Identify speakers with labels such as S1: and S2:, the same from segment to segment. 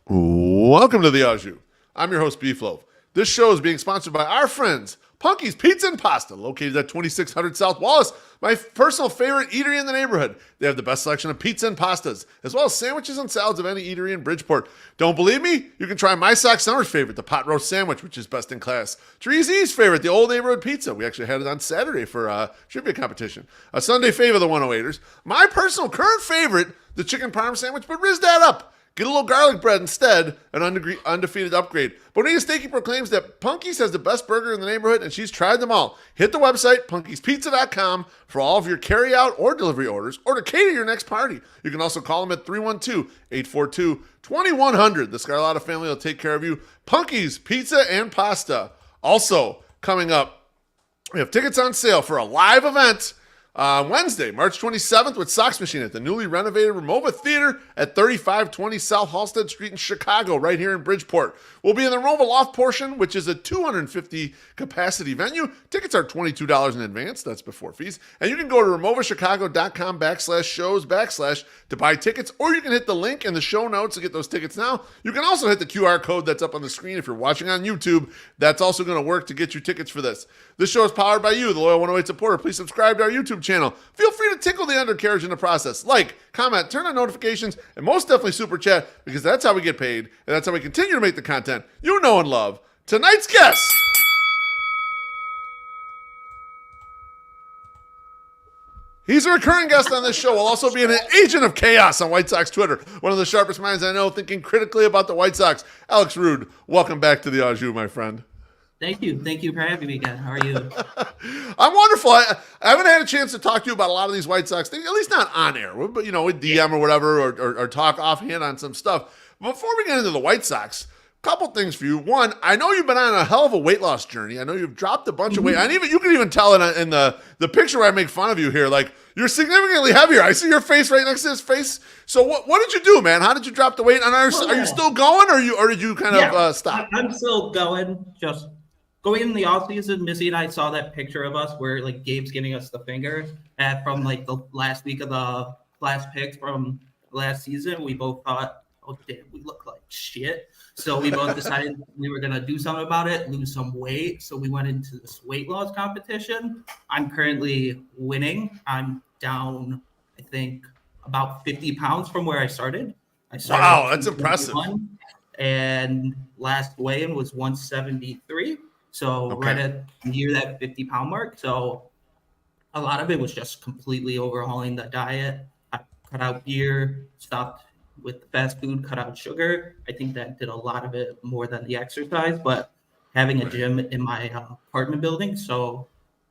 S1: Welcome to the Au Jus. I'm your host, Beef Loaf. This show is being sponsored by our friends, Punky's Pizza and Pasta, located at 2600 South Wallace, my personal favorite eatery in the neighborhood. They have the best selection of pizza and pastas, as well as sandwiches and salads of any eatery in Bridgeport. Don't believe me? You can try my Sox Summer's favorite, the pot roast sandwich, which is best in class. Teresa's favorite, the old neighborhood pizza. We actually had it on Saturday for a trivia competition. A Sunday fave of the 108ers. My personal current favorite, the chicken parm sandwich, but rizz that up. Get a little garlic bread instead, an undefeated upgrade. Bonita Stakey proclaims that Punky's has the best burger in the neighborhood, and she's tried them all. Hit the website, punkyspizza.com, for all of your carry-out or delivery orders, or to cater your next party. You can also call them at 312-842-2100. The Scarlotta family will take care of you. Punky's Pizza and Pasta. Also, coming up, we have tickets on sale for a live event Wednesday, March 27th with SoxMachine at the newly renovated Ramova Theatre at 3520 South Halsted Street in Chicago, right here in Bridgeport. We'll be in the Ramova Loft portion, which is a 250 capacity venue. Tickets are $22 in advance. That's before fees. And you can go to ramovachicago.com/shows/ to buy tickets, or you can hit the link in the show notes to get those tickets now. You can also hit the QR code that's up on the screen if you're watching on YouTube. That's also going to work to get you tickets for this. This show is powered by you, the Loyal 108 supporter. Please subscribe to our YouTube channel. Feel free to tickle the undercarriage in the process. Like, comment, turn on notifications, and most definitely super chat, because that's how we get paid, and that's how we continue to make the content you know and love. Tonight's guest. He's a recurring guest on this show. Will also be an agent of chaos on White Sox Twitter. One of the sharpest minds I know, thinking critically about the White Sox. Alex Rude, welcome back to the Au Jus, my friend.
S2: Thank you. Thank you for having me again. How are you?
S1: I'm wonderful. I haven't had a chance to talk to you about a lot of these White Sox things, at least not on air, but, with DM or whatever, or talk offhand on some stuff. Before we get into the White Sox, a couple things for you. One, I know you've been on a hell of a weight loss journey. I know you've dropped a bunch of weight. And even you can even tell in the picture where I make fun of you here, like, you're significantly heavier. I see your face right next to his face. So what did you do, man? How did you drop the weight? And are you still going, or did you kind of stop?
S2: I'm still going. Just going in the off season, Missy and I saw that picture of us where like Gabe's giving us the finger from like the last week of the last picks from last season. We both thought, oh damn, we look like shit. So we both decided we were gonna do something about it, lose some weight. So we went into this weight loss competition. I'm currently winning. I'm down, I think, about 50 pounds from where I started.
S1: Wow, that's impressive.
S2: And last weigh-in was 173. So right at near that 50-pound mark. So a lot of it was just completely overhauling the diet. I cut out beer, stopped with the fast food, cut out sugar. I think that did a lot of it more than the exercise, but having a gym in my apartment building. So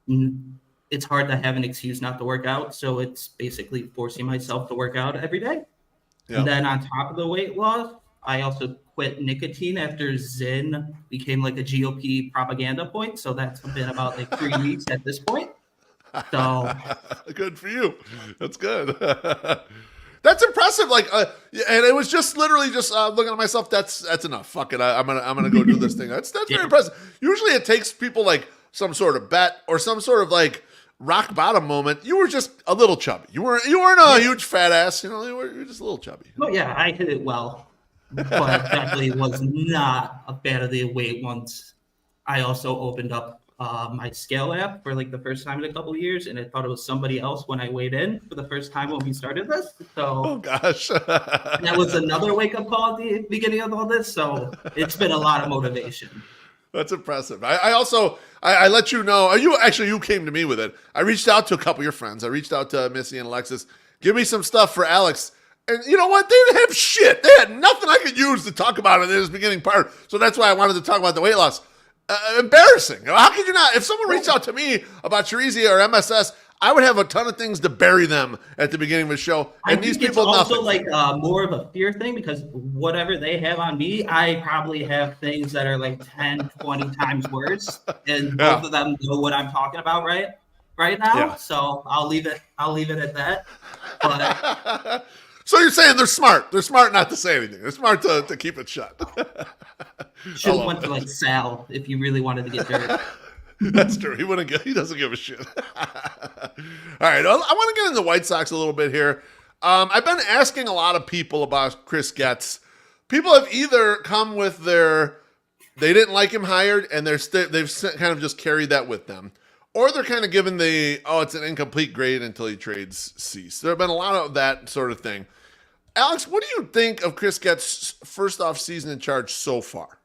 S2: it's hard to have an excuse not to work out. So it's basically forcing myself to work out every day. Yep. And then on top of the weight loss, I also quit nicotine after Zyn became like a GOP propaganda point. So that's been about like 3 weeks at this point. So
S1: good for you. That's good. That's impressive. Like, and it was just literally just looking at myself. That's enough. Fuck it. I'm gonna go do this thing. That's very impressive. Usually it takes people like some sort of bet or some sort of like rock bottom moment. You were just a little chubby. You weren't a huge fat ass. You were just a little chubby.
S2: Well, yeah, I hit it well. But definitely was not a fan of the weight once I also opened up my scale app for like the first time in a couple of years, and I thought it was somebody else when I weighed in for the first time when we started this. So,
S1: oh gosh,
S2: that was another wake up call at the beginning of all this. So it's been a lot of motivation.
S1: That's impressive. I also let you know. You came to me with it. I reached out to a couple of your friends. I reached out to Missy and Alexis. Give me some stuff for Alex. And you know what? They didn't have shit. They had nothing I could use to talk about in this beginning part. So that's why I wanted to talk about the weight loss. Embarrassing. How could you not? If someone reached out to me about Chirizi or MSS, I would have a ton of things to bury them at the beginning of the show. And these people,
S2: it's also
S1: nothing.
S2: like more of a fear thing because whatever they have on me, I probably have things that are like 10, 20 times worse. And both of them know what I'm talking about right now. Yeah. So I'll leave it at that. But
S1: so you're saying they're smart. They're smart not to say anything. They're smart to keep it shut.
S2: Should have went to like Sal if you really wanted to get dirt.
S1: That's true. He doesn't give a shit. All right. I want to get into the White Sox a little bit here. I've been asking a lot of people about Chris Getz. people have either come with they didn't like him hired, and they've kind of just carried that with them, or they're kind of given it's an incomplete grade until he trades Cease. There have been a lot of that sort of thing. Alex, what do you think of Chris Getz' first off season in charge so far?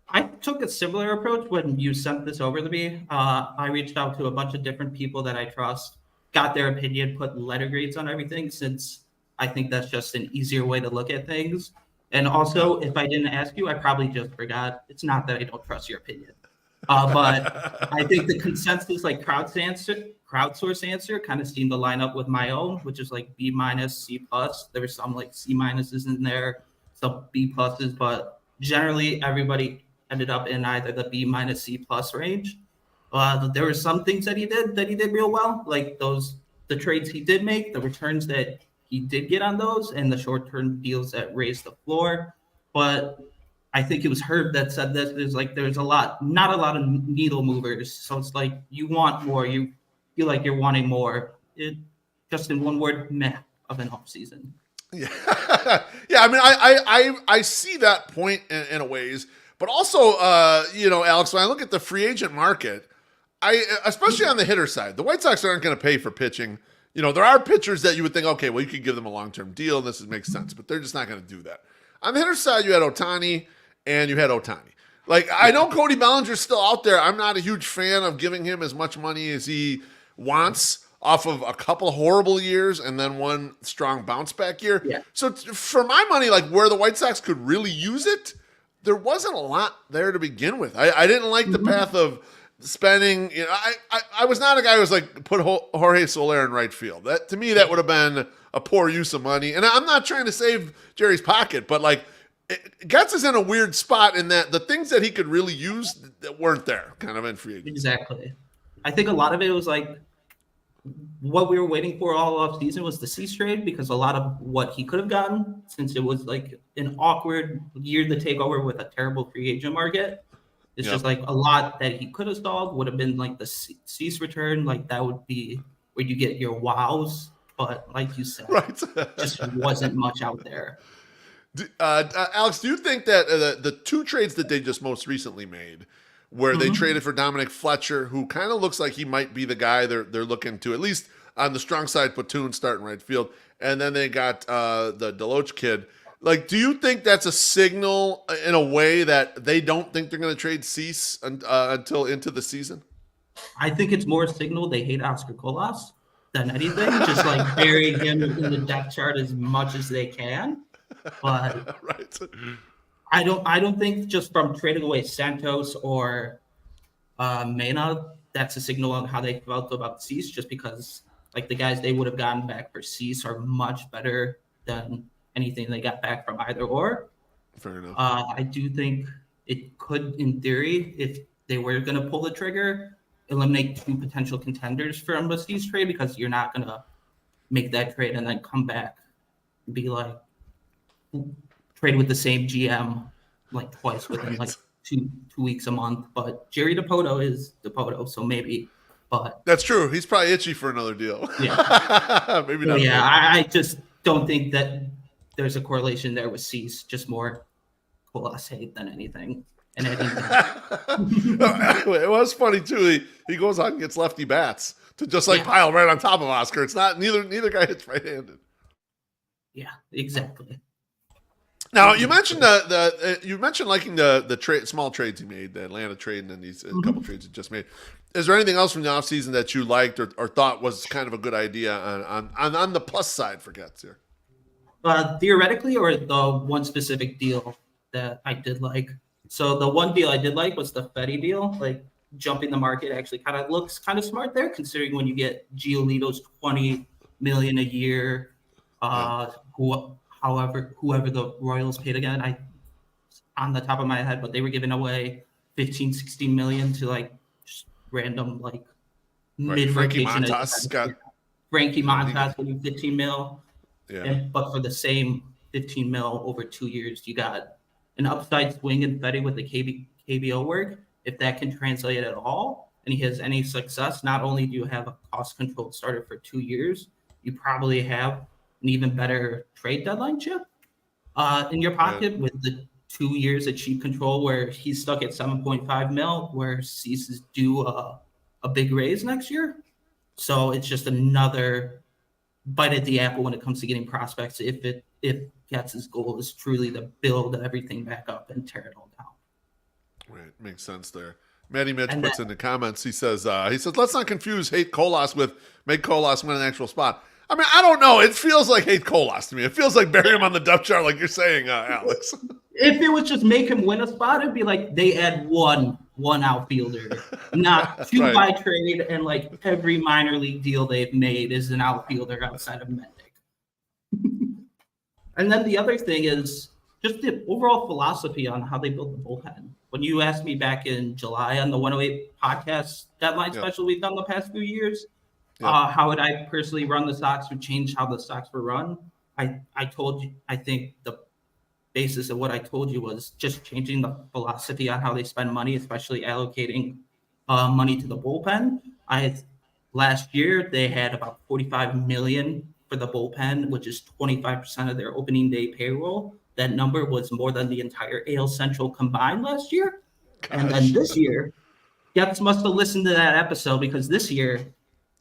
S2: I took a similar approach when you sent this over to me. I reached out to a bunch of different people that I trust, got their opinion, put letter grades on everything, since I think that's just an easier way to look at things. And also, if I didn't ask you, I probably just forgot. It's not that I don't trust your opinion. But I think the consensus, like crowdsource answer kind of seemed to line up with my own, which is like B-, C+. There were some like C- in there, some B+, but generally everybody ended up in either the B-, C+ range. There were some things that he did real well, like the trades he did make, the returns that he did get on those, and the short-term deals that raised the floor. But I think it was Herb that said this. There's not a lot of needle movers. So it's like you want more. You feel like you're wanting more. It just in one word, meh of an off season.
S1: Yeah, yeah. I mean, I see that point in a ways, but also, Alex, when I look at the free agent market, especially on the hitter side, the White Sox aren't going to pay for pitching. There are pitchers that you would think, okay, well, you could give them a long-term deal, and this makes sense, but they're just not going to do that. On the hitter side, you had Ohtani, and you had Ohtani. Like, I know Cody Bellinger's still out there. I'm not a huge fan of giving him as much money as he wants off of a couple horrible years and then one strong bounce-back year. Yeah. So for my money, like where the White Sox could really use it, there wasn't a lot there to begin with. I didn't like the path of spending, I was not a guy who was like, put Jorge Soler in right field. That to me, that would have been a poor use of money. And I'm not trying to save Jerry's pocket, but like Getz is in a weird spot in that the things that he could really use that weren't there kind of in free agency.
S2: Exactly. I think a lot of it was like what we were waiting for all off season was the Cease trade, because a lot of what he could have gotten, since it was like an awkward year to take over with a terrible free agent market, it's just like a lot that he could have stalled would have been like the Cease return. Like that would be where you get your wows. But like you said, just wasn't much out there.
S1: Alex, do you think that the two trades that they just most recently made, where they traded for Dominic Fletcher, who kind of looks like he might be the guy they're looking to, at least on the strong side, platoon starting right field, and then they got the Deloach kid. Like, do you think that's a signal in a way that they don't think they're going to trade Cease until into the season?
S2: I think it's more a signal they hate Oscar Colas than anything, just like burying him in the depth chart as much as they can. But I don't think just from trading away Santos or Mena, that's a signal on how they felt about Cease, just because like the guys they would have gotten back for Cease are much better than anything they got back from either or.
S1: Fair enough.
S2: I do think it could, in theory, if they were going to pull the trigger, eliminate two potential contenders from a Cease trade, because you're not going to make that trade and then come back and be like, trade with the same GM like twice within like two weeks a month. But Jerry Dipoto is Dipoto, so maybe. But
S1: that's true. He's probably itchy for another deal.
S2: Yeah,
S1: maybe not.
S2: Yeah, I just don't think that there's a correlation there with Cease. Just more Colas hate than anything. And
S1: it was funny too. He goes out and gets lefty bats to just like pile right on top of Oscar. It's not neither guy hits right-handed.
S2: Yeah, exactly.
S1: Now you mentioned you mentioned liking the small trades he made, the Atlanta trade, and then these couple trades he just made. Is there anything else from the offseason that you liked or thought was kind of a good idea on the plus side for Getz here?
S2: Theoretically, or the one specific deal that I did like? So the one deal I did like was the Fetty deal. Like jumping the market actually kind of looks kind of smart there, considering when you get Giolito's $20 million a year, whoever the Royals paid again, on the top of my head, but they were giving away 15, 16 million to like just random like
S1: Frankie
S2: mid-rotation. Frankie Montas will do 15 mil. Yeah. But for the same 15 mil over 2 years, you got an upside swing in Fetty with the KBO work. If that can translate at all, and he has any success, not only do you have a cost-controlled starter for 2 years, you probably have an even better trade deadline chip. in your pocket with the 2 years of cheap control where he's stuck at 7.5 mil, where Cease is due a big raise next year. So it's just another bite at the apple when it comes to getting prospects. If Getz's goal is truly to build everything back up and tear it all down.
S1: Right, makes sense there. Matty Mitch puts in the comments. He says, let's not confuse hate Colas with make Colas win an actual spot. I mean, I don't know. It feels like hate Colas to me. It feels like bury him on the depth chart, like you're saying, Alex.
S2: If it was just make him win a spot, it'd be like they add one outfielder, not two by trade, and like every minor league deal they've made is an outfielder outside of Mendick. And then the other thing is just the overall philosophy on how they built the bullpen. When you asked me back in July on the 108 podcast deadline special we've done the past few years, how would I personally run the Sox or change how the Sox were run? I told you, I think the basis of what I told you was just changing the philosophy on how they spend money, especially allocating money to the bullpen. Last year, they had about $45 million for the bullpen, which is 25% of their opening day payroll. That number was more than the entire AL Central combined last year. Gosh. And then this year, Getz must have listened to that episode because this year,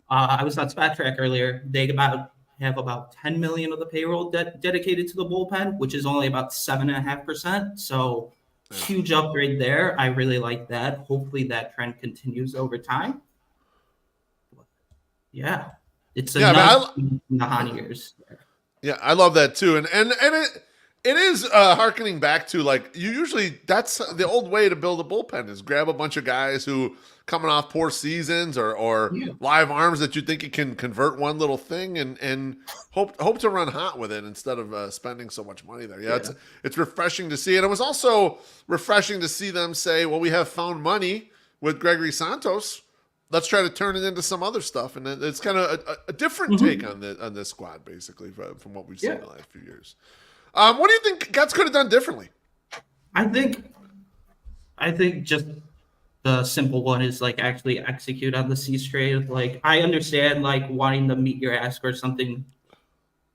S2: I was on Spat Track earlier. They have about $10 million of the payroll dedicated to the bullpen, which is only about 7.5%. So huge upgrade there. I really like that. Hopefully that trend continues over time. Yeah, it's in the Hani years.
S1: Yeah, I love that too, and it is hearkening back to like you usually that's the old way to build a bullpen is grab a bunch of guys who coming off poor seasons or live arms that you think you can convert one little thing and hope to run hot with it instead of spending so much money there. Yeah, it's refreshing to see, and it was also refreshing to see them say, well, we have found money with Gregory Santos. Let's try to turn it into some other stuff, and it's kind of a different take on this squad, basically, from what we've seen in the last few years. What do you think Getz could have done differently?
S2: I think just the simple one is like actually execute on the Cease trade. Like I understand like wanting to meet your ask or something,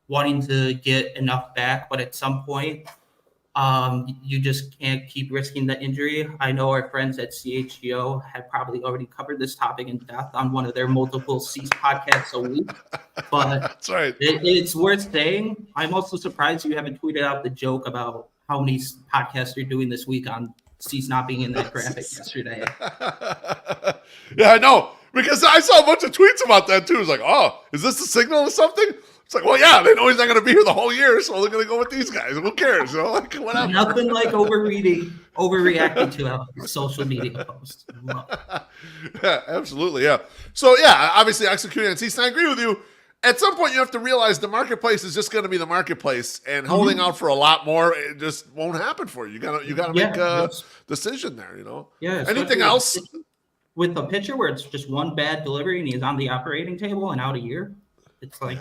S2: wanting to get enough back, but at some point, you just can't keep risking the injury. I know our friends at CHGO had probably already covered this topic in depth on one of their multiple Cease podcasts a week, but
S1: that's right.
S2: It's worth saying. I'm also surprised you haven't tweeted out the joke about how many podcasts you're doing this week on Cease not being in that graphic yesterday.
S1: Yeah, I know, because I saw a bunch of tweets about that too. It's like, oh, is this a signal or something? It's like, well, yeah, they know he's not going to be here the whole year, so they're going to go with these guys. Who cares? You know, like, whatever.
S2: Nothing like overreacting to a social media post.
S1: Yeah, absolutely, yeah. So, yeah, obviously executing on Cease. I agree with you. At some point, you have to realize the marketplace is just going to be the marketplace, and holding out for a lot more, it just won't happen for you. You got to make a decision there. You know.
S2: Yeah.
S1: Anything else?
S2: With a pitcher where it's just one bad delivery and he's on the operating table and out a year, it's like.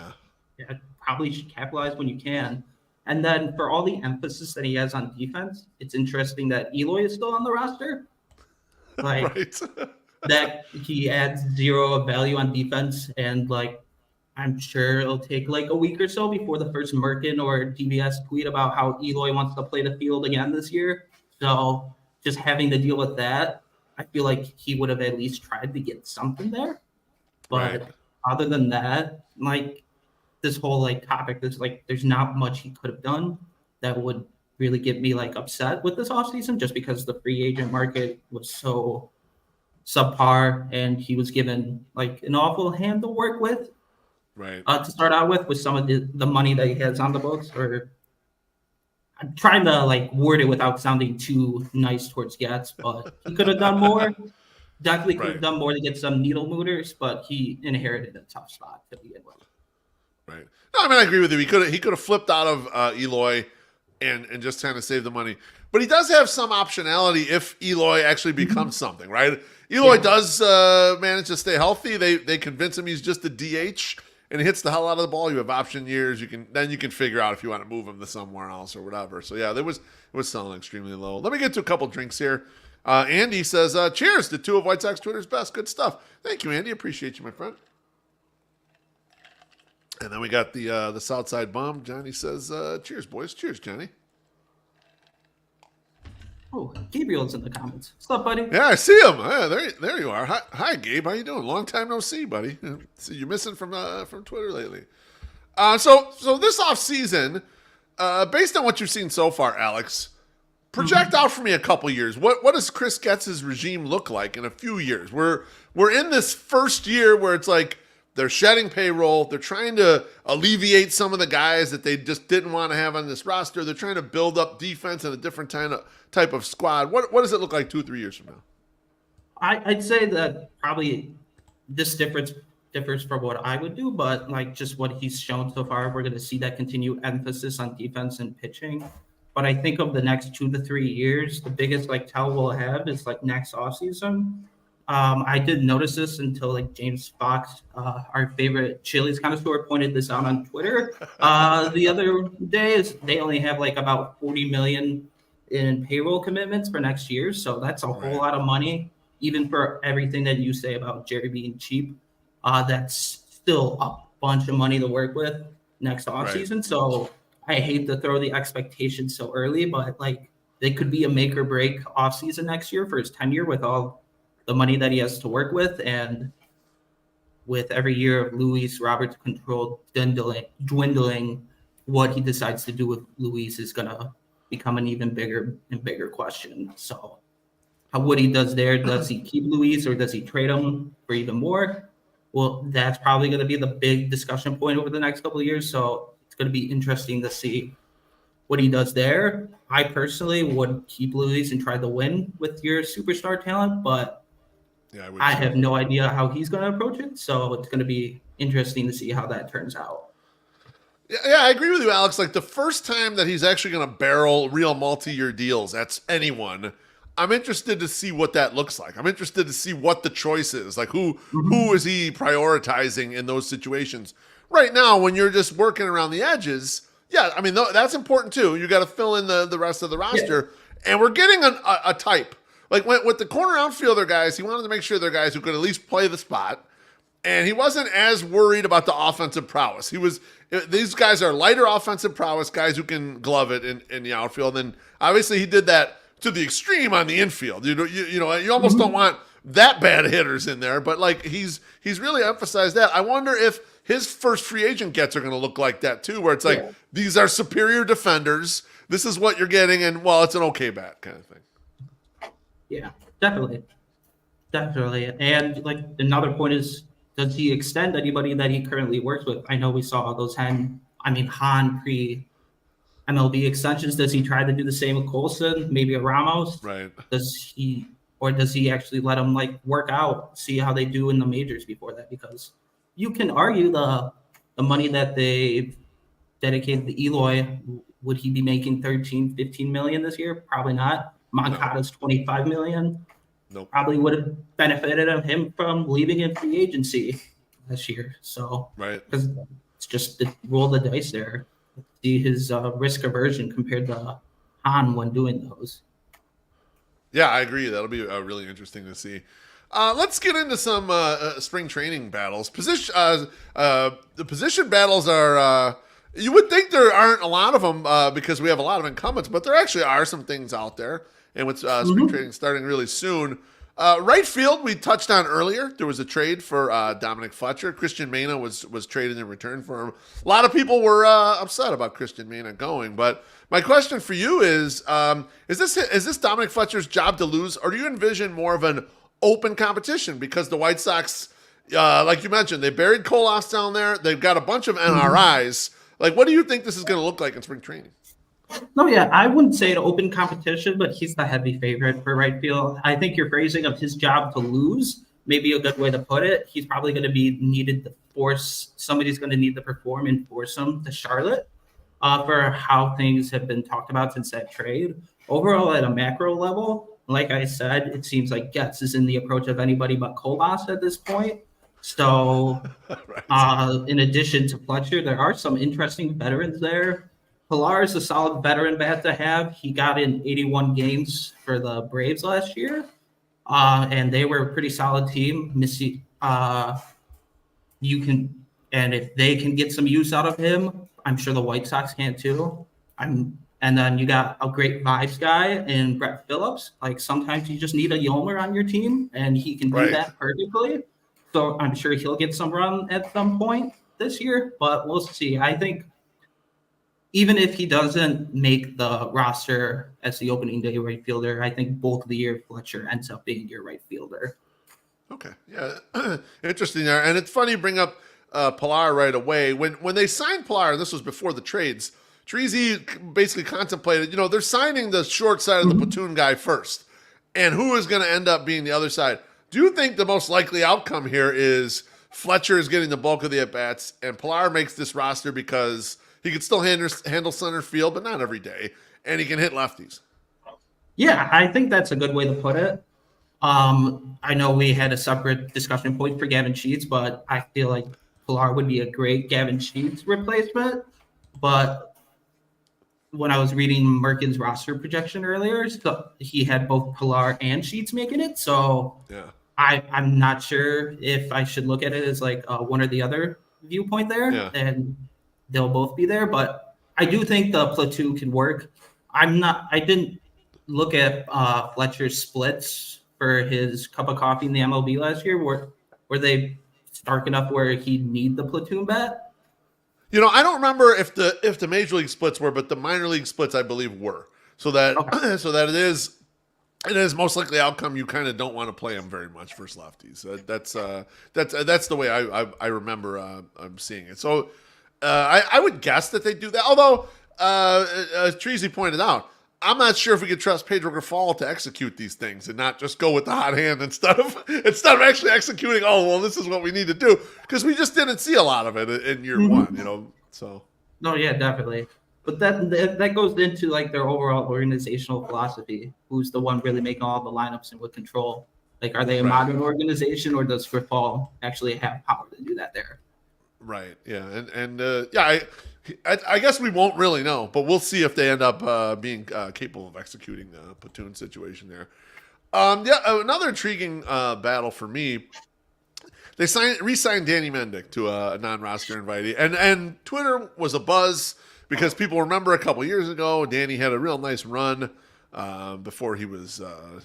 S2: Yeah, probably should capitalize when you can. And then for all the emphasis that he has on defense, it's interesting that Eloy is still on the roster. Like that he adds zero of value on defense. And like, I'm sure it'll take like a week or so before the first Merkin or DBS tweet about how Eloy wants to play the field again this year. So just having to deal with that, I feel like he would have at least tried to get something there. But other than that, like, this whole like topic, there's not much he could have done that would really get me like upset with this offseason just because the free agent market was so subpar and he was given like an awful hand to work with. To start out with some of the money that he has on the books. Or I'm trying to like word it without sounding too nice towards Getz, but he could have done more. Definitely could have done more to get some needle movers, but he inherited a tough spot to begin with.
S1: Right. No, I mean, I agree with you. He could have flipped out of Eloy and just kind of saved the money. But he does have some optionality if Eloy actually becomes something, right? Eloy does manage to stay healthy. They convince him he's just a DH and he hits the hell out of the ball. You have option years. You can figure out if you want to move him to somewhere else or whatever. So yeah, it was selling extremely low. Let me get to a couple drinks here. Andy says, cheers to two of White Sox Twitter's best. Good stuff. Thank you, Andy. Appreciate you, my friend. And then we got the Southside Bomb. Johnny says, cheers, boys. Cheers, Johnny.
S2: Oh, Gabriel's in the comments. What's up, buddy?
S1: Yeah, I see him. Yeah, there you are. Hi, Gabe. How you doing? Long time no see, buddy. See you missing from Twitter lately. So this off season, based on what you've seen so far, Alex, project out for me a couple years. What does Chris Getz's regime look like in a few years? We're in this first year where it's like they're shedding payroll. They're trying to alleviate some of the guys that they just didn't want to have on this roster. They're trying to build up defense and a different type of squad. What does it look like 2-3 years from now?
S2: I'd say that probably this differs from what I would do, but like just what he's shown so far, we're going to see that continued emphasis on defense and pitching. But I think of the next 2 to 3 years, the biggest like tell we'll have is like next offseason. I didn't notice this until like James Fox, our favorite Chili's connoisseur, pointed this out on Twitter the other day. Is they only have like about 40 million in payroll commitments for next year, so that's a whole lot of money. Even for everything that you say about Jerry being cheap, that's still a bunch of money to work with next offseason. Right. So I hate to throw the expectations so early, but like they could be a make or break offseason next year for his tenure with all the money that he has to work with, and with every year of Luis Roberts' control dwindling, what he decides to do with Luis is going to become an even bigger and bigger question. So what he does there, does he keep Luis or does he trade him for even more? Well, that's probably going to be the big discussion point over the next couple of years. So it's going to be interesting to see what he does there. I personally would keep Luis and try to win with your superstar talent, but I have no idea how he's going to approach it. So it's going to be interesting to see how that turns out.
S1: Yeah, I agree with you, Alex. Like the first time that he's actually going to barrel real multi-year deals, that's anyone. I'm interested to see what that looks like. I'm interested to see what the choice is. Like who is he prioritizing in those situations? Right now, when you're just working around the edges, yeah, I mean, that's important too. You got to fill in the rest of the roster. Yeah. And we're getting a type. Like with the corner outfielder guys, he wanted to make sure they're guys who could at least play the spot. And he wasn't as worried about the offensive prowess. These guys are lighter offensive prowess guys who can glove it in the outfield. And obviously he did that to the extreme on the infield. You almost don't want that bad hitters in there, but like he's really emphasized that. I wonder if his first free agent gets are going to look like that too, where it's like, these are superior defenders. This is what you're getting. And well, it's an okay bat kind of thing.
S2: Yeah, definitely. And like another point is, does he extend anybody that he currently works with? I know we saw those Hahn pre-MLB extensions. Does he try to do the same with Colson, maybe a Ramos?
S1: Right.
S2: Does he actually let them like work out, see how they do in the majors before that? Because you can argue the money that they dedicated to Eloy, would he be making 13, 15 million this year? Probably not. Moncada's 25 million.
S1: Nope.
S2: Probably would have benefited him from leaving in free agency this year. So,
S1: right,
S2: because it's just the roll the dice there. See his risk aversion compared to Hahn when doing those.
S1: Yeah, I agree. That'll be really interesting to see. Let's get into some spring training battles. The position battles are. You would think there aren't a lot of them because we have a lot of incumbents, but there actually are some things out there. And with spring training starting really soon. Right field, we touched on earlier. There was a trade for Dominic Fletcher. Christian Mena was traded in return for him. A lot of people were upset about Christian Mena going. But my question for you is this Dominic Fletcher's job to lose, or do you envision more of an open competition? Because the White Sox, like you mentioned, they buried Kolas down there. They've got a bunch of NRIs. Like, what do you think this is going to look like in spring training?
S2: No, yeah, I wouldn't say an open competition, but he's the heavy favorite for right field. I think your phrasing of his job to lose may be a good way to put it. He's probably going to be needed to somebody's going to need to perform and force him to Charlotte for how things have been talked about since that trade. Overall, at a macro level, like I said, it seems like Getz is in the approach of anybody but Kolas at this point. So right. In addition to Fletcher, there are some interesting veterans there. Pilar is a solid veteran bat to have. He got in 81 games for the Braves last year, and they were a pretty solid team. And if they can get some use out of him, I'm sure the White Sox can too. I'm And then you got a great vibes guy in Brett Phillips. Like sometimes you just need a Yomer on your team, and he can do that perfectly. So I'm sure he'll get some run at some point this year, but we'll see. I think even if he doesn't make the roster as the opening day right fielder, I think bulk of the year Fletcher ends up being your right fielder.
S1: Okay, yeah, interesting there. And it's funny you bring up Pilar right away. When they signed Pilar, and this was before the trades, Treasy basically contemplated, they're signing the short side of the platoon guy first. And who is going to end up being the other side? Do you think the most likely outcome here is Fletcher is getting the bulk of the at-bats and Pilar makes this roster because he could still handle center field, but not every day, and he can hit lefties?
S2: Yeah, I think that's a good way to put it. I know we had a separate discussion point for Gavin Sheets, but I feel like Pilar would be a great Gavin Sheets replacement. But when I was reading Merkin's roster projection earlier, so he had both Pilar and Sheets making it. So
S1: yeah,
S2: I'm not sure if I should look at it as like one or the other viewpoint there, and they'll both be there. But I do think the platoon can work. I didn't look at Fletcher's splits for his cup of coffee in the MLB last year. Were they stark enough where he'd need the platoon bat?
S1: I don't remember if the major league splits were, but the minor league splits I believe were. So that it is most likely outcome. You kind of don't want to play them very much versus lefties. That's the way I remember I'm seeing it. So I would guess that they do that. Although as Treasy pointed out, I'm not sure if we could trust Pedro Grifol to execute these things and not just go with the hot hand instead of actually executing. Oh, well, this is what we need to do, because we just didn't see a lot of it in year one, So
S2: no, yeah, definitely. But that goes into like their overall organizational philosophy. Who's the one really making all the lineups and with control? Like, are they a modern organization, or does Grifol actually have power to do that there?
S1: Right. Yeah. And I guess we won't really know, but we'll see if they end up being capable of executing the platoon situation there. Another intriguing battle for me. They re-signed Danny Mendick to a non-roster invitee, and Twitter was abuzz because people remember a couple years ago, Danny had a real nice run before he was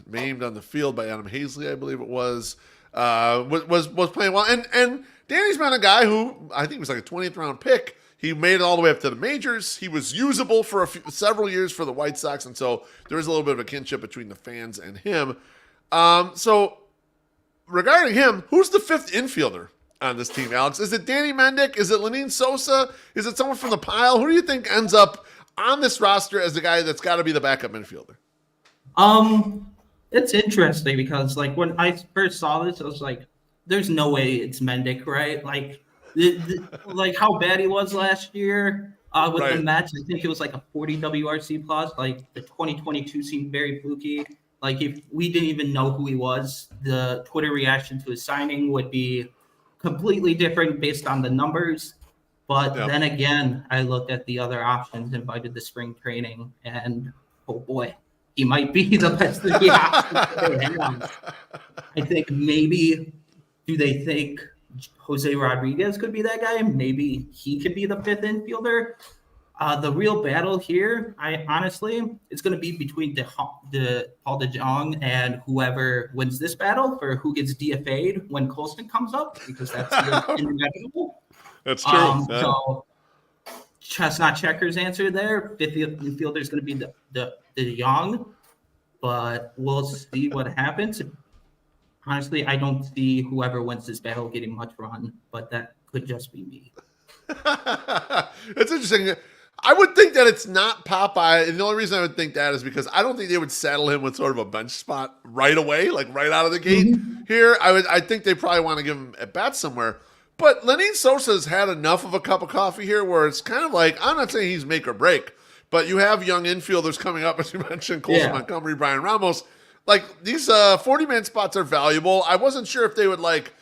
S1: maimed on the field by Adam Hazley, I believe it was. Was playing well, and Danny's been a guy who I think was like a 20th round pick. He made it all the way up to the majors. He was usable for several years for the White Sox, and so there is a little bit of a kinship between the fans and him. So regarding him, who's the fifth infielder on this team, Alex? Is it Danny Mendick? Is it Lenine Sosa? Is it someone from the pile? Who do you think ends up on this roster as the guy that's got to be the backup infielder?
S2: It's interesting because like when I first saw this, I was like, "There's no way it's Mendick, right?" Like, like how bad he was last year with the Mets. I think it was like a 40 WRC plus. Like the 2022 seemed very fluky. Like if we didn't even know who he was, the Twitter reaction to his signing would be completely different based on the numbers. But then again, I looked at the other options, invited to spring training, and oh boy, he might be the best of the options. I think maybe, do they think Jose Rodriguez could be that guy? Maybe he could be the fifth infielder. The real battle here, it's going to be between Paul DeJong and whoever wins this battle for who gets DFA'd when Colston comes up, because that's inevitable.
S1: That's true.
S2: So Chestnut Checker's answer there. Fifth infielder is going to be the DeJong, but we'll see what happens. Honestly, I don't see whoever wins this battle getting much run, but that could just be me.
S1: It's interesting. I would think that it's not Popeye, and the only reason I would think that is because I don't think they would saddle him with sort of a bench spot right away, like right out of the gate. Here, I think they probably want to give him at bat somewhere. But Lenine Sosa's had enough of a cup of coffee here where it's kind of like, I'm not saying he's make or break, but you have young infielders coming up, as you mentioned, Colson Montgomery, Brian Ramos. Like, these 40-man spots are valuable. I wasn't sure if they would, like,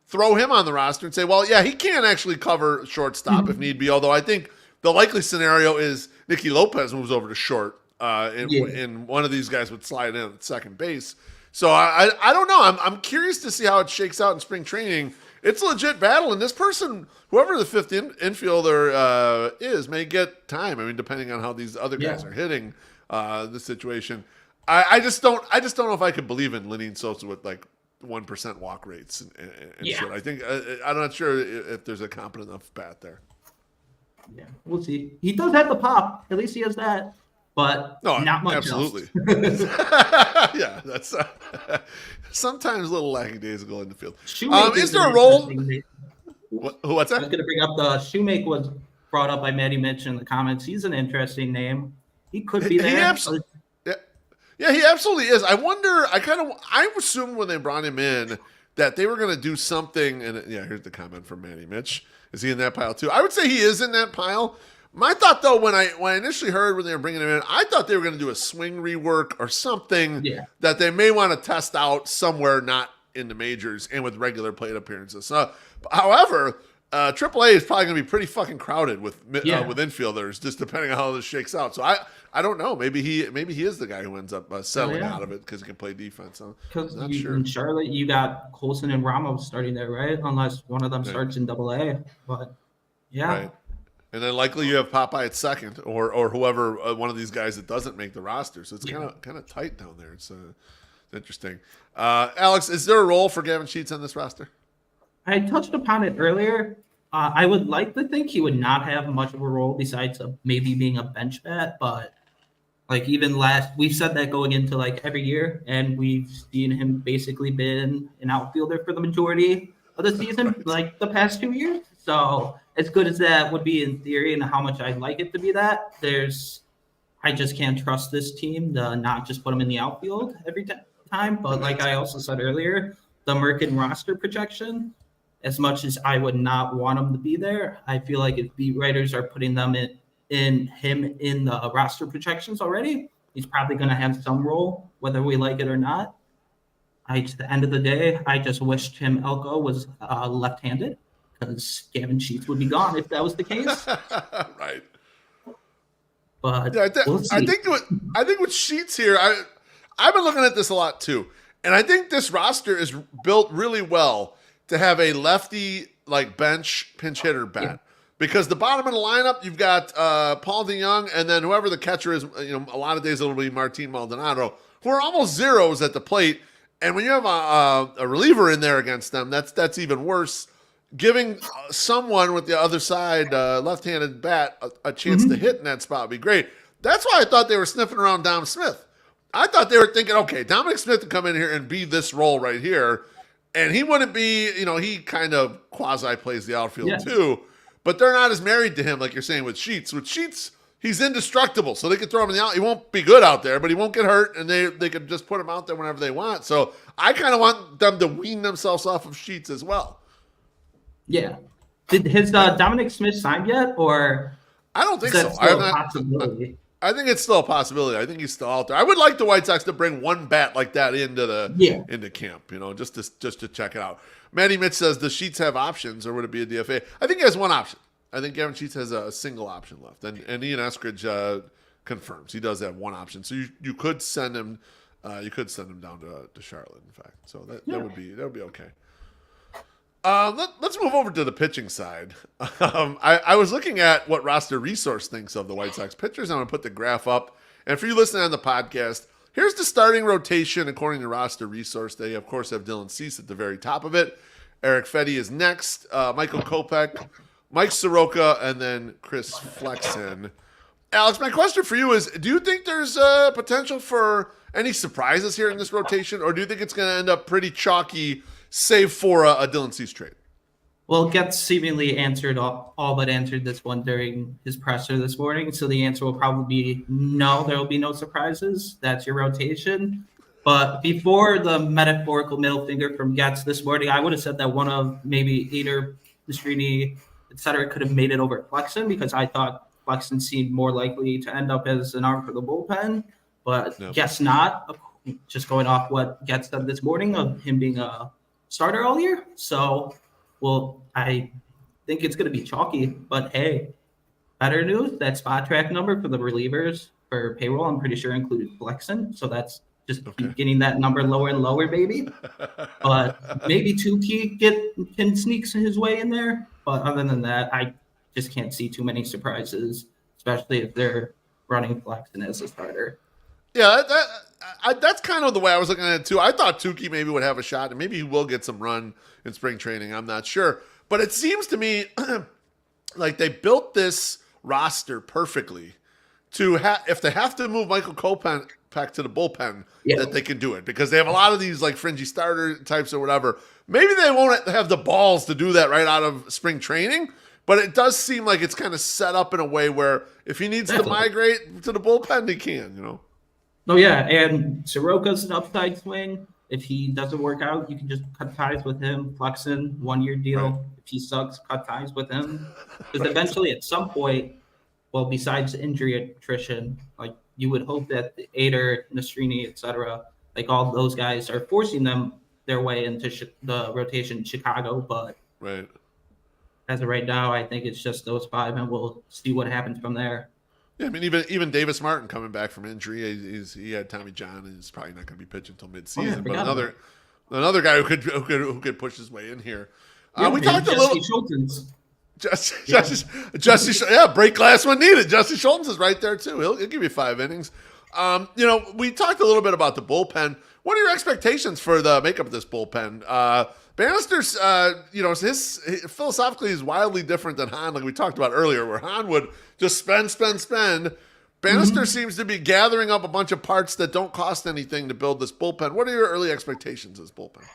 S1: throw him on the roster and say, well, yeah, he can actually cover shortstop if need be, although I think the likely scenario is Nicky Lopez moves over to short, and one of these guys would slide in at second base. So I don't know. I'm curious to see how it shakes out in spring training. it's a legit battle, and this person, whoever the fifth infielder is, may get time. I mean, depending on how these other guys are hitting the situation. I just don't know if I could believe in Lenyn Sosa with like 1% walk rates and shit. I think I'm not sure if there's a competent enough bat there.
S2: Yeah, we'll see. He does have the pop. At least he has that. But not much
S1: absolutely. Yeah, that's sometimes a little lacking days ago in the field. Is there a role? What's that?
S2: I was going to bring up the Shoemake was brought up by Maddie Mitch in the comments. He's an interesting name. He could be there.
S1: Yeah, he absolutely is. I wonder. I assumed when they brought him in that they were going to do something. And here's the comment from Maddie Mitch. Is he in that pile too? I would say he is in that pile. My thought, though, when I initially heard when they were bringing him in, I thought they were going to do a swing rework or something that they may want to test out somewhere not in the majors and with regular plate appearances. However, AAA is probably going to be pretty fucking crowded with infielders, just depending on how this shakes out. So I don't know. Maybe he is the guy who ends up settling out of it because he can play defense.
S2: Because in Charlotte, you got Colson and Ramos starting there, right? Unless one of them starts in AA. But
S1: right. And then likely you have Popeye at second, or whoever one of these guys that doesn't make the roster. So it's kind of tight down there. It's interesting. Alex, is there a role for Gavin Sheets on this roster?
S2: I touched upon it earlier. I would like to think he would not have much of a role besides maybe being a bench bat, but like we've said that going into like every year, and we've seen him basically been an outfielder for the majority of the season, like the past 2 years. So as good as that would be in theory and how much I'd like it to be that, I just can't trust this team to not just put him in the outfield every time. But like I also said earlier, the Merkin roster projection, as much as I would not want him to be there, I feel like if beat writers are putting them in the roster projections already, he's probably going to have some role, whether we like it or not. At the end of the day, I just wished Tim Elko was left-handed, because Gavin Sheets would be gone if that was the case.
S1: Right.
S2: But
S1: I think with Sheets here, I've been looking at this a lot too, and I think this roster is built really well to have a lefty like bench pinch hitter bat, because the bottom of the lineup you've got Paul DeYoung, and then whoever the catcher is. A lot of days it'll be Martin Maldonado, who are almost zeros at the plate, and when you have a reliever in there against them, that's even worse. Giving someone with the other side, left-handed bat, a chance to hit in that spot would be great. That's why I thought they were sniffing around Dom Smith. I thought they were thinking, okay, Dominic Smith would come in here and be this role right here, and he wouldn't be, he kind of quasi-plays the outfield too, but they're not as married to him like you're saying with Sheets. With Sheets, he's indestructible, so they could throw him in the out. He won't be good out there, but he won't get hurt, and they could just put him out there whenever they want. So I kind of want them to wean themselves off of Sheets as well.
S2: Yeah. Did his Dominic Smith signed yet, or?
S1: I don't think so. I think it's still a possibility. I think he's still out there. I would like the White Sox to bring one bat like that into camp, just to check it out. Matty Mitch says, does Sheets have options, or would it be a DFA? I think he has one option. I think Gavin Sheets has a single option left, and Ian Eskridge confirms he does have one option. So you could send him, down to Charlotte, in fact. So that would be okay. Let's move over to the pitching side. I was looking at what Roster Resource thinks of the White Sox pitchers. I'm going to put the graph up. And for you listening on the podcast, here's the starting rotation according to Roster Resource. They, of course, have Dylan Cease at the very top of it. Eric Fetty is next. Michael Kopech, Mike Soroka, and then Chris Flexen. Alex, my question for you is, do you think there's potential for any surprises here in this rotation, or do you think it's going to end up pretty chalky, save for a Dylan Cease trade?
S2: Well, Getz seemingly answered all but answered this one during his presser this morning. So the answer will probably be no, there will be no surprises. That's your rotation. But before the metaphorical middle finger from Getz this morning, I would have said that one of maybe Ader, Mastrini, et cetera, could have made it over Flexen, because I thought Flexen seemed more likely to end up as an arm for the bullpen. But guess not. Just going off what Getz said this morning of him being a starter all year. So, I think it's going to be chalky, but hey, better news, that spot track number for the relievers for payroll, I'm pretty sure included Flexen. So that's Just keep getting that number lower and lower, baby. But maybe Tukey can sneak his way in there. But other than that, I just can't see too many surprises, especially if they're running Flexen as a starter.
S1: Yeah, that's kind of the way I was looking at it too. I thought Tukey maybe would have a shot, and maybe he will get some run in spring training. I'm not sure. But it seems to me like they built this roster perfectly to if they have to move Michael Kopech to the bullpen, that they can do it, because they have a lot of these like fringy starter types or whatever. Maybe they won't have the balls to do that right out of spring training, but it does seem like it's kind of set up in a way where if he needs to migrate to the bullpen, he can, you know?
S2: Oh, yeah, and Soroka's an upside swing. If he doesn't work out, you can just cut ties with him. Flexen, 1-year deal. Right. If he sucks, cut ties with him. Because eventually, at some point, well, besides injury attrition, like you would hope that Ader, Nastrini, etc., like all those guys are forcing them their way into the rotation in Chicago. But as of right now, I think it's just those 5, and we'll see what happens from there.
S1: Yeah, I mean, even Davis Martin coming back from injury, he had Tommy John, and he's probably not going to be pitching until midseason. But another guy who could push his way in here. We talked a little. Jesse, break glass when needed. Jesse Schultz is right there too. He'll give you 5 innings. We talked a little bit about the bullpen. What are your expectations for the makeup of this bullpen? Bannister's, his philosophically is wildly different than Hahn, like we talked about earlier, where Hahn would just spend. Bannister seems to be gathering up a bunch of parts that don't cost anything to build this bullpen. What are your early expectations of this bullpen?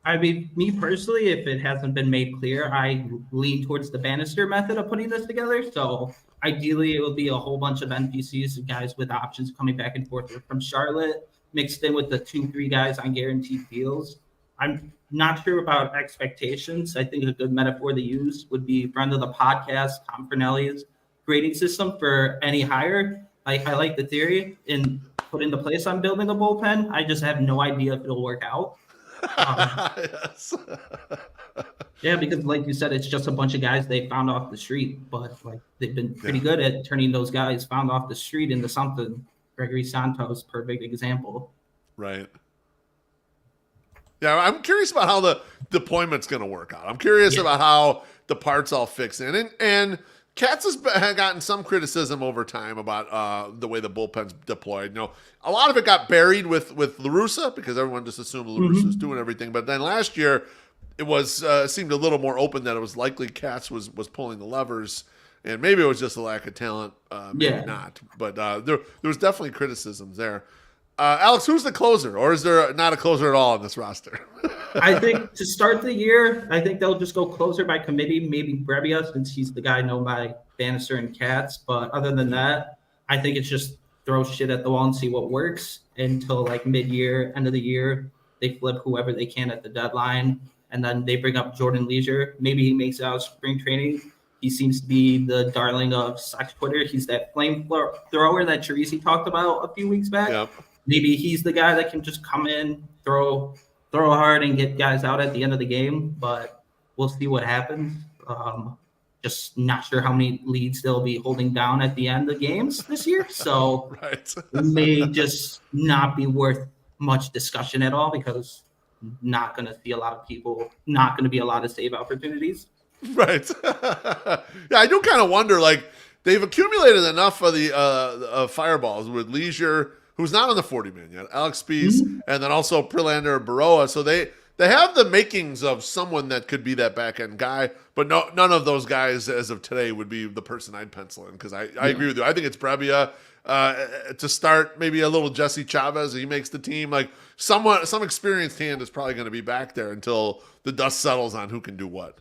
S2: I mean, me personally, if it hasn't been made clear, I lean towards the Bannister method of putting this together. So ideally, it will be a whole bunch of NPCs, guys with options coming back and forth from Charlotte, mixed in with the 2-3 guys on guaranteed deals. I'm not sure about expectations. I think a good metaphor to use would be friend of the podcast, Tom Fernelli's grading system for any hire. I like the theory and put into place on building a bullpen. I just have no idea if it'll work out.
S1: Yes.
S2: Yeah, because like you said, it's just a bunch of guys they found off the street, but like they've been pretty good at turning those guys found off the street into something. Gregory Santos, perfect example.
S1: Right. Yeah, I'm curious about how the deployment's going to work out. I'm curious about how the parts all fix in. And Getz has gotten some criticism over time about the way the bullpen's deployed. A lot of it got buried with La Russa because everyone just assumed La Russa was doing everything. But then last year, it was seemed a little more open that it was likely Getz was pulling the levers. And maybe it was just a lack of talent, maybe not. But there was definitely criticisms there. Alex, who's the closer? Or is there not a closer at all on this roster?
S2: I think to start the year, I think they'll just go closer by committee, maybe Brebbia, since he's the guy known by Bannister and Katz. But other than that, I think it's just throw shit at the wall and see what works until like mid-year, end of the year. They flip whoever they can at the deadline, and then they bring up Jordan Leisure. Maybe he makes it out of spring training. He seems to be the darling of Sox Twitter. He's that flamethrower that Teresi talked about a few weeks back.
S1: Yep.
S2: Maybe he's the guy that can just come in, throw hard, and get guys out at the end of the game. But we'll see what happens. Just not sure how many leads they'll be holding down at the end of games this year. So it may just not be worth much discussion at all because not going to see a lot of people, not going to be a lot of save opportunities.
S1: Right. Yeah, I do kind of wonder, like, they've accumulated enough of the fireballs with Leisure, who's not on the 40-man yet, Alex Spies, and then also Prelander and Baroa. So they have the makings of someone that could be that back-end guy, but none of those guys as of today would be the person I'd pencil in because I agree with you. I think it's Brebbia to start, maybe a little Jesse Chavez. He makes the team. Like some experienced hand is probably going to be back there until the dust settles on who can do what.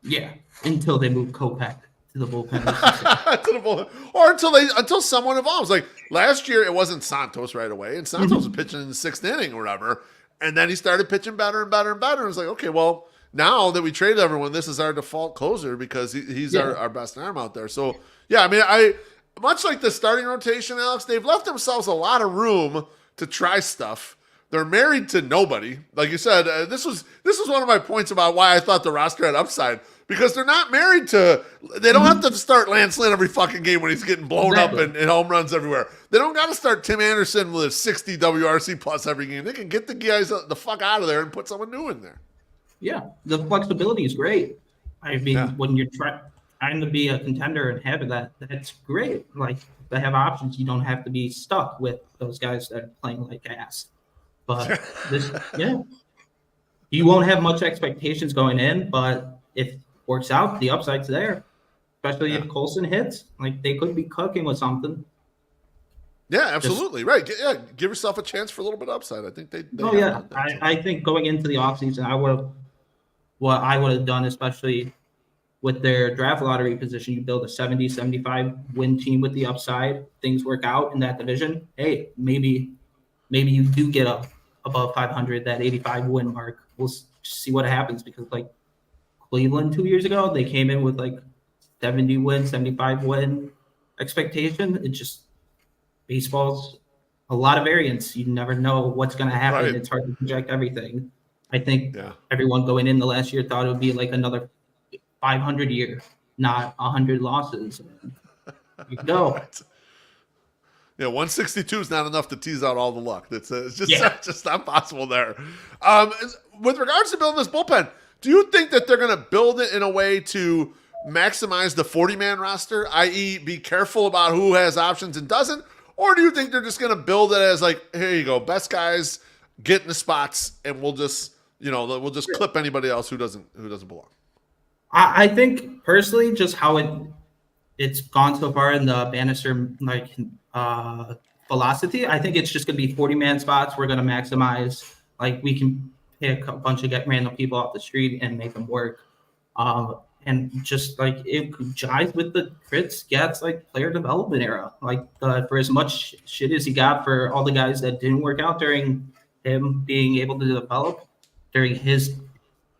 S2: Yeah, until they move Kopech to the bullpen.
S1: Or until someone evolves. Like last year, it wasn't Santos right away, and Santos was pitching in the 6th inning or whatever, and then he started pitching better and better and better. And it's like, okay, well, now that we traded everyone, this is our default closer because he's our best arm out there. So, yeah, I mean, much like the starting rotation, Alex, they've left themselves a lot of room to try stuff. They're married to nobody. Like you said, this was one of my points about why I thought the roster had upside, because they're not married to. They don't have to start Lance Lynn every fucking game when he's getting blown up and home runs everywhere. They don't got to start Tim Anderson with a 60 WRC plus every game. They can get the guys the fuck out of there and put someone new in there.
S2: Yeah, the flexibility is great. I mean, when you're trying to be a contender and have that, that's great. Like, they have options. You don't have to be stuck with those guys that are playing like ass. But you won't have much expectations going in, but if it works out, the upside's there. Especially if Colson hits, like, they could be cooking with something.
S1: Yeah, absolutely. Right. Yeah, give yourself a chance for a little bit of upside. I think they
S2: I think going into the offseason, what I would have done, especially with their draft lottery position, you build a 70, 75 win team with the upside. Things work out in that division. Hey, maybe you do get up above 500, that 85 win mark. We'll see what happens, because like Cleveland 2 years ago, they came in with like 70 win, 75 win expectation. It just, baseball's a lot of variance. You never know what's going to happen. Right. It's hard to project everything. I think everyone going in the last year thought it would be like another 500 year, not 100 losses. You go. Right.
S1: Yeah, 162 is not enough to tease out all the luck. It's just not possible there. With regards to building this bullpen, do you think that they're going to build it in a way to maximize the 40-man roster, i.e. be careful about who has options and doesn't? Or do you think they're just going to build it as like, here you go, best guys get in the spots, and we'll just clip anybody else who doesn't belong?
S2: I think personally, just how it's gone so far in the Bannister philosophy, I think it's just going to be 40-man spots. We're going to maximize, like, we can pick a bunch of random people off the street and make them work. And just like it jives with the Fritz Getz like player development era. Like for as much shit as he got for all the guys that didn't work out during him being able to develop during his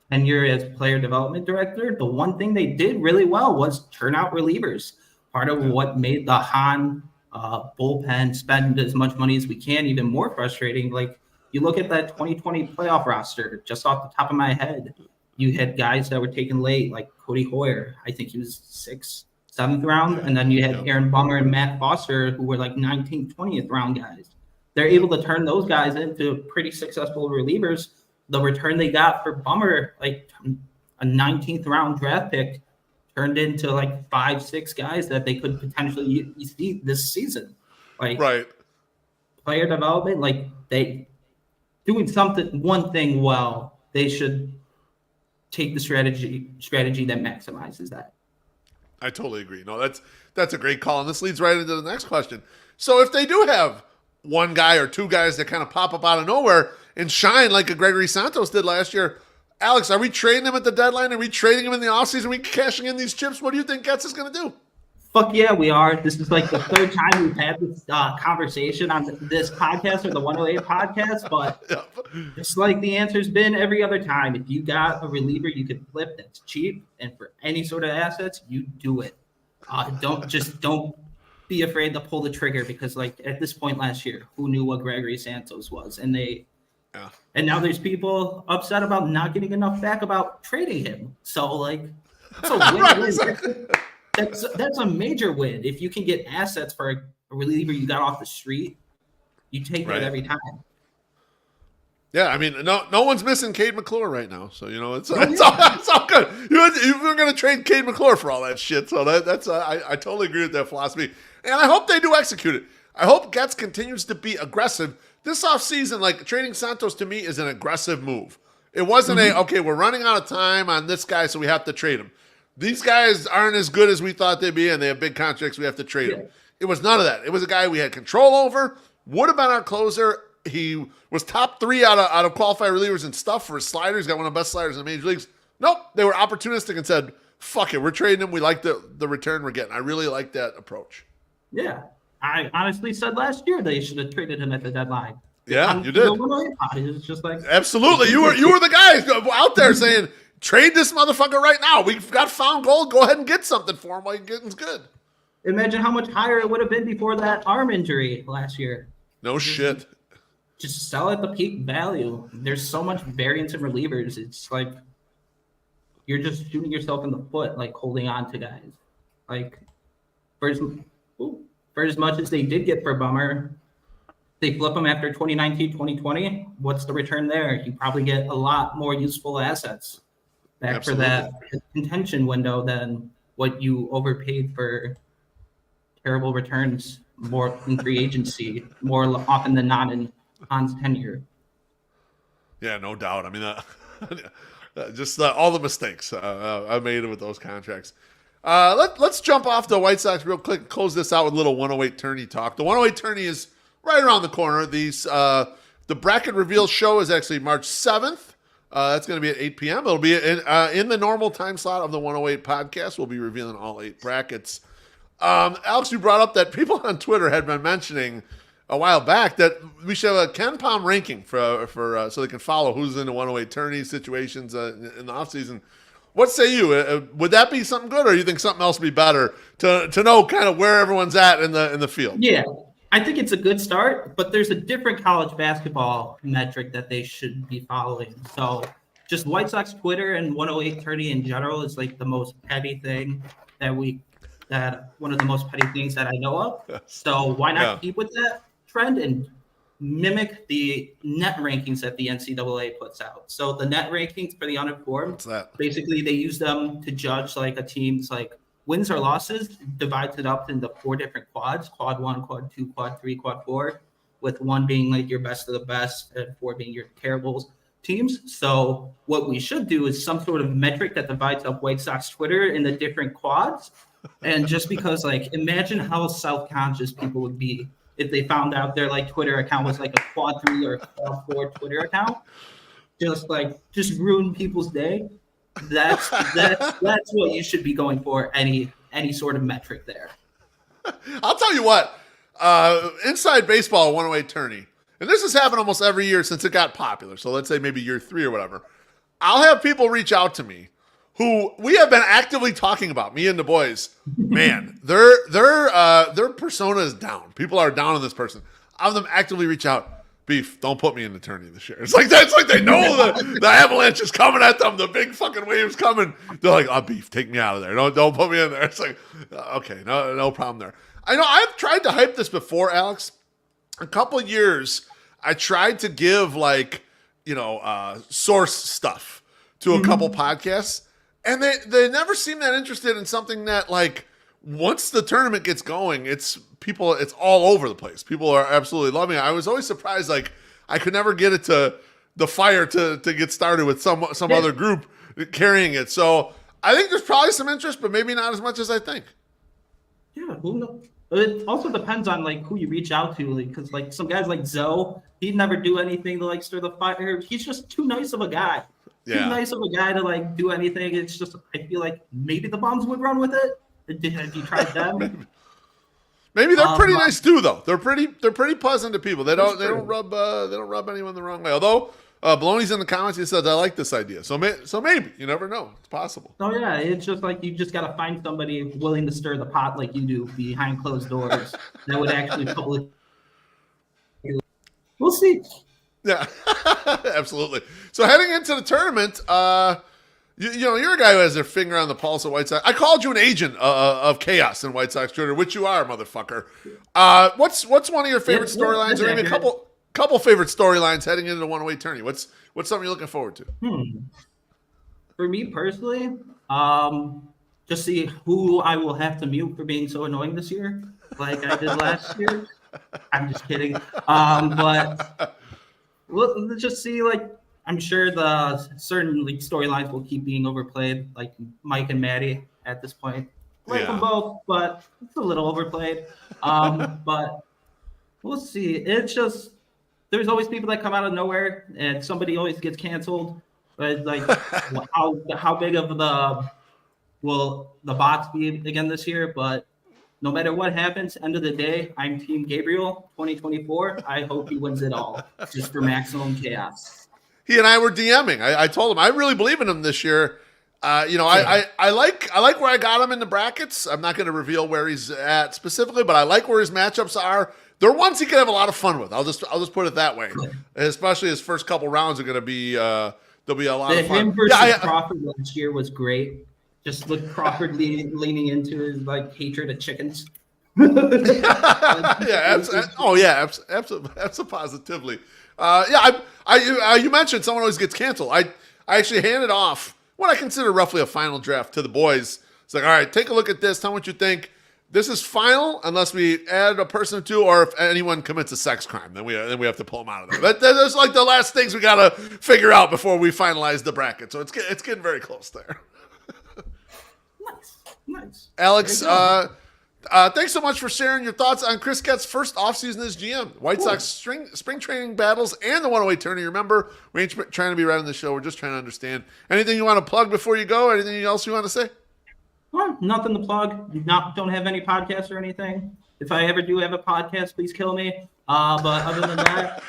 S2: tenure as player development director, the one thing they did really well was turn out relievers. Part of what made the Hahn bullpen spend as much money as we can even more frustrating. Like, you look at that 2020 playoff roster, just off the top of my head, you had guys that were taken late, like Cody Hoyer. I think he was 6th, 7th round. And then you had Aaron Bummer and Matt Foster, who were like 19th, 20th round guys. They're able to turn those guys into pretty successful relievers. The return they got for Bummer, like a 19th round draft pick, turned into like 5-6 guys that they could potentially see this season. Like, player development, like, they doing one thing well, they should take the strategy that maximizes that.
S1: I totally agree. No, that's a great call. And this leads right into the next question. So if they do have one guy or two guys that kind of pop up out of nowhere and shine like a Gregory Santos did last year, Alex, are we trading him at the deadline? Are we trading him in the offseason? Are we cashing in these chips? What do you think Getz is going to do?
S2: Fuck yeah, we are. This is like the third time we've had this conversation on this podcast or the 108 podcast, but it's like the answer's been every other time. If you got a reliever you can flip that's cheap and for any sort of assets, you do it. Don't be afraid to pull the trigger, because like at this point last year, who knew what Gregory Santos was? And and now there's people upset about not getting enough back about trading him. So like, it's a win-win. That's a major win. If you can get assets for a reliever you got off the street, you take that every time.
S1: Yeah, I mean, no one's missing Cade McClure right now, so it's all good. You're going to trade Cade McClure for all that shit, so that's I totally agree with that philosophy, and I hope they do execute it. I hope Getz continues to be aggressive this offseason. Like, trading Santos to me is an aggressive move. It wasn't we're running out of time on this guy, so we have to trade him. These guys aren't as good as we thought they'd be, and they have big contracts. We have to trade them. It was none of that. It was a guy we had control over, would have been our closer. He was top 3 out of qualified relievers and stuff for his sliders. Got one of the best sliders in the major leagues. Nope. They were opportunistic and said, fuck it, we're trading him. We like the return we're getting. I really like that approach.
S2: Yeah. I honestly said last year they should have traded him at the deadline.
S1: Yeah, you did.
S2: It was just like,
S1: absolutely. You were the guys out there saying, trade this motherfucker right now. We've got found gold. Go ahead and get something for him while you're getting good.
S2: Imagine how much higher it would have been before that arm injury last year.
S1: No shit.
S2: just sell at the peak value. There's so much variance in relievers. It's like you're just shooting yourself in the foot, like holding on to guys. Like for as much as they did get for Bummer, they flip them after 2019, 2020. What's the return there? You probably get a lot more useful assets back
S1: Absolutely.
S2: for that contention window than what you overpaid for terrible returns more in free agency, more often than not in Han's tenure.
S1: Yeah, no doubt. I mean, just all the mistakes I made with those contracts. Let's jump off the White Sox real quick and close this out with a little 108 tourney talk. The 108 tourney is right around the corner. The bracket reveal show is actually March 7th. That's going to be at 8 p.m. It'll be in the normal time slot of the 108 podcast. We'll be revealing all 8 brackets. Alex, you brought up that people on Twitter had been mentioning a while back that we should have a Ken Palm ranking for so they can follow who's in the 108 tourney situations in the offseason. What say you? Would that be something good, or you think something else would be better to know kind of where everyone's at in the field?
S2: Yeah, I think it's a good start, but there's a different college basketball metric that they should be following. So just White Sox Twitter and 108 tourney in general is like the most petty thing that one of the most petty things that I know of. So why not keep with that trend and mimic the net rankings that the NCAA puts out? So the net rankings for the uninformed, basically they use them to judge like a team's like wins or losses, divides it up into 4 different quads: quad 1, quad 2, quad 3, quad 4, with 1 being like your best of the best and 4 being your terrible teams. So what we should do is some sort of metric that divides up White Sox Twitter in the different quads. And just because, like, imagine how self-conscious people would be if they found out their like Twitter account was like a quad 3 or a quad 4 Twitter account, just ruin people's day. That's what you should be going for. Any sort of metric there.
S1: I'll tell you what. Inside Baseball 108 tourney, and this has happened almost every year since it got popular. So let's say maybe year 3 or whatever. I'll have people reach out to me who we have been actively talking about, me and the boys. Man, their persona is down. People are down on this person. I'll have them actively reach out. Beef, don't put me in the tourney this year. It's like they know the avalanche is coming at them. The big fucking wave's coming. They're like, oh, Beef, take me out of there. Don't put me in there. It's like, okay, no problem there. I know I've tried to hype this before, Alex. A couple of years, I tried to give source stuff to a couple podcasts. And they never seem that interested in something that, like, once the tournament gets going, it's all over the place. People are absolutely loving it. I was always surprised, like, I could never get it to the fire to get started with some other group carrying it. So I think there's probably some interest, but maybe not as much as I think.
S2: Yeah, who knows? It also depends on like who you reach out to, because like some guys like Zoe, he'd never do anything to like stir the fire. He's just too nice of a guy. Too nice of a guy to like do anything. It's just, I feel like maybe the Bombs would run with it. Have you tried them?
S1: Maybe they're pretty nice too, though. They're pretty pleasant to people. They don't rub anyone the wrong way. Although Baloney's in the comments, he says I like this idea. So maybe you never know. It's possible.
S2: Oh yeah, it's just like you just gotta find somebody willing to stir the pot like you do behind closed doors that would actually publicly. We'll see.
S1: Yeah, absolutely. So heading into the tournament, you're a guy who has their finger on the pulse of White Sox. I called you an agent of chaos in White Sox Twitter, which you are, motherfucker. What's one of your favorite storylines, or maybe a couple favorite storylines heading into the 108 tourney? What's something you're looking forward to?
S2: For me personally, just see who I will have to mute for being so annoying this year, like I did last year. I'm just kidding. But let's just see, like, I'm sure the certain league storylines will keep being overplayed, like Mike and Maddie at this point. Like them both, but it's a little overplayed. But we'll see. It's just, there's always people that come out of nowhere, and somebody always gets canceled. But like, how big of will the box be again this year? But no matter what happens, end of the day, I'm Team Gabriel 2024. I hope he wins it all, just for maximum chaos.
S1: He and I were DMing. I told him I really believe in him this year. I like where I got him in the brackets. I'm not going to reveal where he's at specifically, but I like where his matchups are. they're ones he can have a lot of fun with. I'll just put it that way. Especially his first couple rounds are going to be there'll be a lot of fun.
S2: Him versus Crawford last year was great. Just look Crawford leaning into his like hatred of chickens.
S1: Absolutely. Positively. You mentioned someone always gets canceled. I actually handed off what I consider roughly a final draft to the boys. It's like, all right, take a look at this. Tell me what you think. This is final unless we add a person or two, or if anyone commits a sex crime, then we have to pull them out of there. That's like the last things we gotta figure out before we finalize the bracket. So it's getting very close there.
S2: Nice.
S1: Alex, thanks so much for sharing your thoughts on Chris Getz's first offseason as GM. White Sox spring training battles and the 108 tourney. Remember, we ain't trying to be right on the show. We're just trying to understand. Anything you want to plug before you go? Anything else you want to say?
S2: Well, nothing to plug. Don't have any podcasts or anything. If I ever do have a podcast, please kill me. But other than that,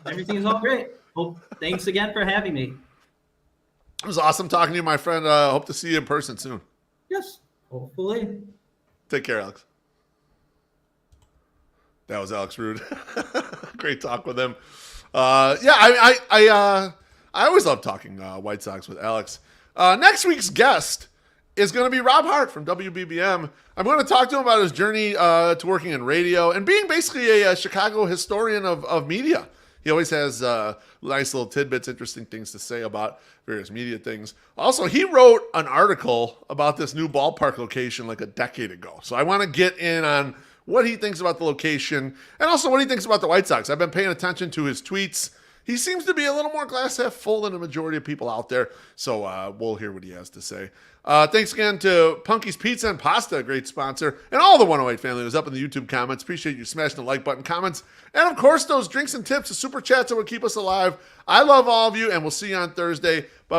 S2: everything is all great. Well, thanks again for having me.
S1: It was awesome talking to you, my friend. Hope to see you in person soon.
S2: Yes, hopefully. Take
S1: care, Alex. That was Alex Rude. Great talk with him. I always love talking White Sox with Alex. Next week's guest is going to be Rob Hart from WBBM. I'm going to talk to him about his journey to working in radio and being basically a Chicago historian of media. He always has nice little tidbits, interesting things to say about various media things. Also, he wrote an article about this new ballpark location like a decade ago. So I want to get in on what he thinks about the location and also what he thinks about the White Sox. I've been paying attention to his tweets. He seems to be a little more glass half full than the majority of people out there. So we'll hear what he has to say. Thanks again to Punky's Pizza and Pasta, a great sponsor, and all the 108 family who's up in the YouTube comments. Appreciate you smashing the like button, comments, and of course those drinks and tips, the super chats that would keep us alive. I love all of you, and we'll see you on Thursday. Bye.